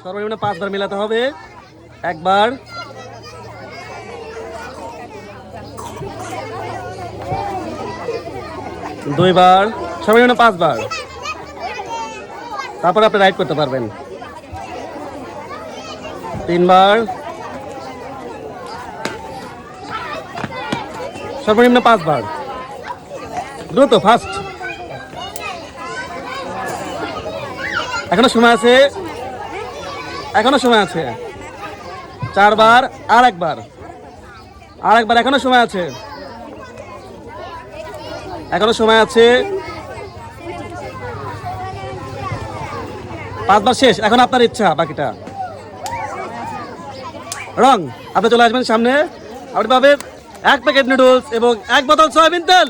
সর্বনিম্ন 5 বার মেলাতে হবে। একবার, দুইবার, সর্বনিম্ন 5 বার। তারপরে আপনি রাইড করতে পারবেন। 3 বার, সর্বনিম্ন 5 বার। দ্রুত, ফাস্ট। এখনো সময় আছে, এখনো সময় আছে। 4 বার, আর একবার, এখনো সময় আছে, এখনো সময় আছে। 5 বার শেষ, এখন আপনার ইচ্ছা বাকিটা। রং, আপনি চলে আসবেন সামনে, আপনি পাবেন 1 প্যাকেট নুডলস এবং 1 বোতল সয়াবিন তেল।